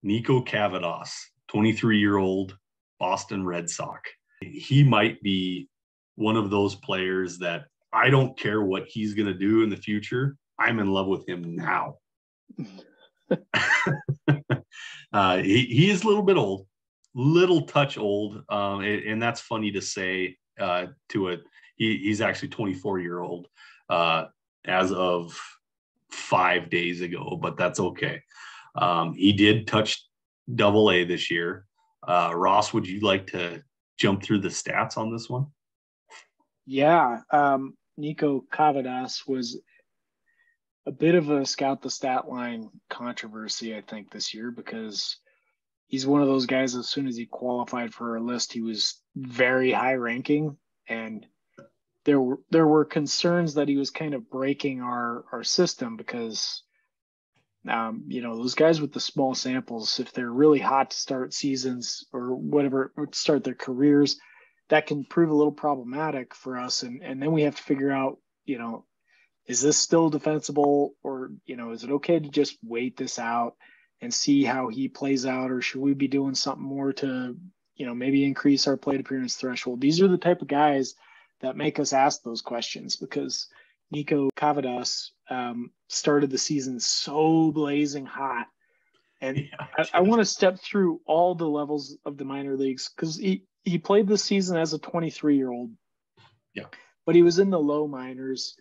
Niko Kavadas, 23-year-old Boston Red Sox. He might be one of those players that I don't care what he's going to do in the future. I'm in love with him now. He is a little bit old, little touch old. And that's funny to say to it. He's actually 24-year-old as of 5 days ago, but that's okay. He did touch AA this year. Ross, would you like to jump through the stats on this one? Yeah. Niko Kavadas was a bit of a scout the stat line controversy, I think, this year, because he's one of those guys, as soon as he qualified for our list, he was very high ranking. And there were concerns that he was kind of breaking our system because, those guys with the small samples, if they're really hot to start seasons or whatever, or to start their careers, that can prove a little problematic for us. And then we have to figure out, is this still defensible, or, is it okay to just wait this out and see how he plays out? Or should we be doing something more to, maybe increase our plate appearance threshold? These are the type of guys that make us ask those questions, because Niko Kavadas started the season so blazing hot. And I want to step through all the levels of the minor leagues, because he played this season as a 23-year-old. Yeah. But he was in the low minors.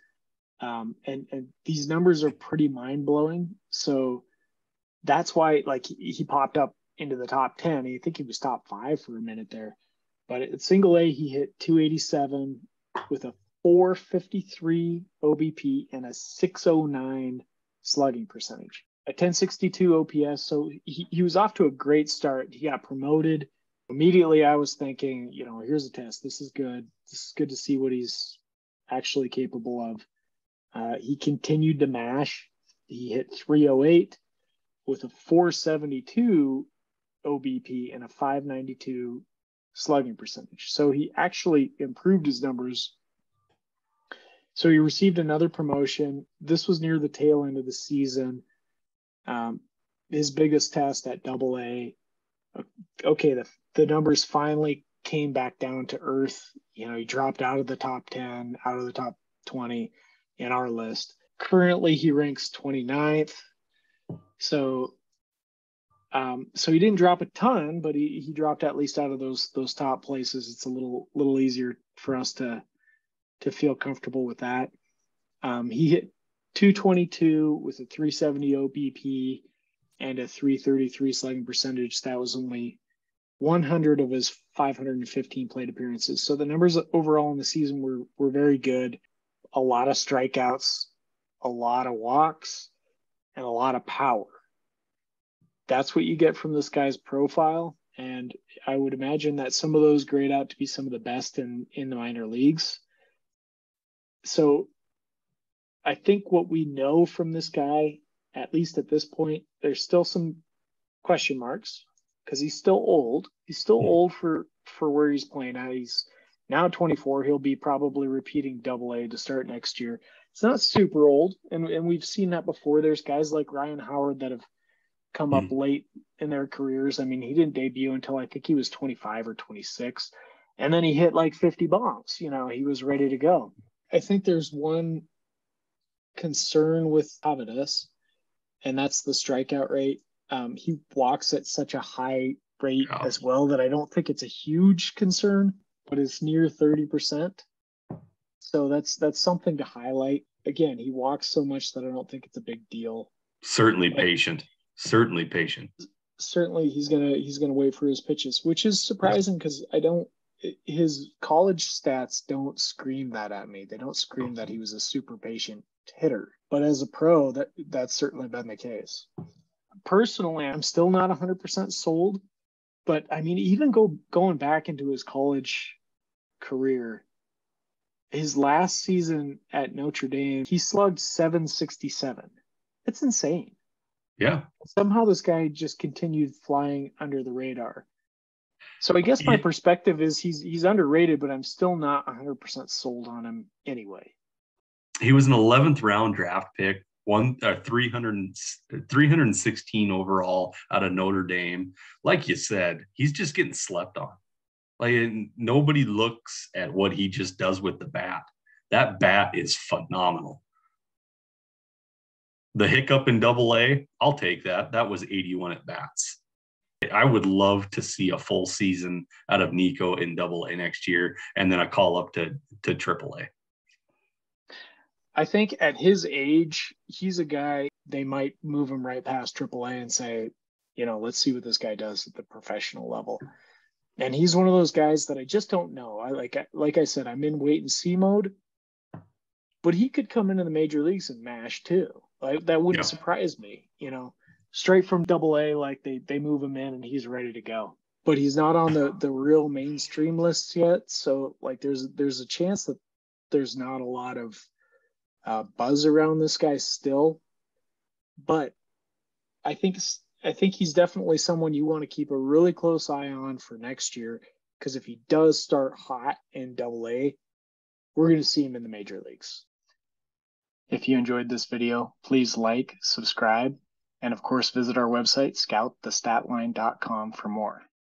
And these numbers are pretty mind-blowing. So that's why, he popped up into the top 10. I think he was top 5 for a minute there. But at single A, he hit 287 with a 453 OBP and a 609 slugging percentage, a 1062 OPS. So he was off to a great start. He got promoted. Immediately, I was thinking, here's a test. This is good. This is good to see what he's actually capable of. He continued to mash. He hit 308 with a 472 OBP and a 592 slugging percentage. So he actually improved his numbers. So he received another promotion. This was near the tail end of the season. His biggest test at AA. Okay, the numbers finally came back down to earth. He dropped out of the top 10, out of the top 20 in our list. Currently, he ranks 29th. So he didn't drop a ton, but he dropped at least out of those top places. It's a little easier for us to feel comfortable with that. He hit 222 with a 370 OBP and a 333 slugging percentage. That was only 100 of his 515 plate appearances. So the numbers overall in the season were very good. A lot of strikeouts, a lot of walks, and a lot of power. That's what you get from this guy's profile. And I would imagine that some of those grade out to be some of the best in the minor leagues. So I think what we know from this guy, at least at this point, there's still some question marks because he's still old. He's still old for where he's playing at. He's now 24. He'll be probably repeating AA to start next year. It's not super old. And we've seen that before. There's guys like Ryan Howard that have come up late in their careers. I mean, he didn't debut until I think he was 25 or 26. And then he hit 50 bombs. He was ready to go. I think there's one concern with Kavadas, and that's the strikeout rate. He walks at such a high rate as well that I don't think it's a huge concern, but it's near 30%. So that's something to highlight. Again, he walks so much that I don't think it's a big deal. Certainly patient. Certainly he's gonna wait for his pitches, which is surprising because his college stats don't scream that at me. They don't scream that he was a super patient hitter. But as a pro, that's certainly been the case. Personally, I'm still not 100% sold. But I mean, even going back into his college career, his last season at Notre Dame, he slugged 767. It's insane. Yeah. Somehow this guy just continued flying under the radar. So I guess my perspective is he's underrated, but I'm still not 100% sold on him anyway. He was an 11th round draft pick, 316 overall out of Notre Dame. Like you said, he's just getting slept on. Like, nobody looks at what he just does with the bat. That bat is phenomenal. The hiccup in Double-A, I'll take that. That was 81 at bats. I would love to see a full season out of Niko in Double-A next year, and then a call up to Triple-A. I think at his age, he's a guy, they might move him right past Triple-A and say, let's see what this guy does at the professional level. And he's one of those guys that I just don't know. Like I said, I'm in wait and see mode, but he could come into the major leagues and mash too. Like, that wouldn't surprise me, straight from Double-A, like they move him in and he's ready to go. But he's not on the real mainstream lists yet. So like there's a chance that there's not a lot of buzz around this guy still. But I think he's definitely someone you want to keep a really close eye on for next year, because if he does start hot in Double-A, we're going to see him in the major leagues. If you enjoyed this video, please like, subscribe, and of course visit our website, scoutthestatline.com, for more.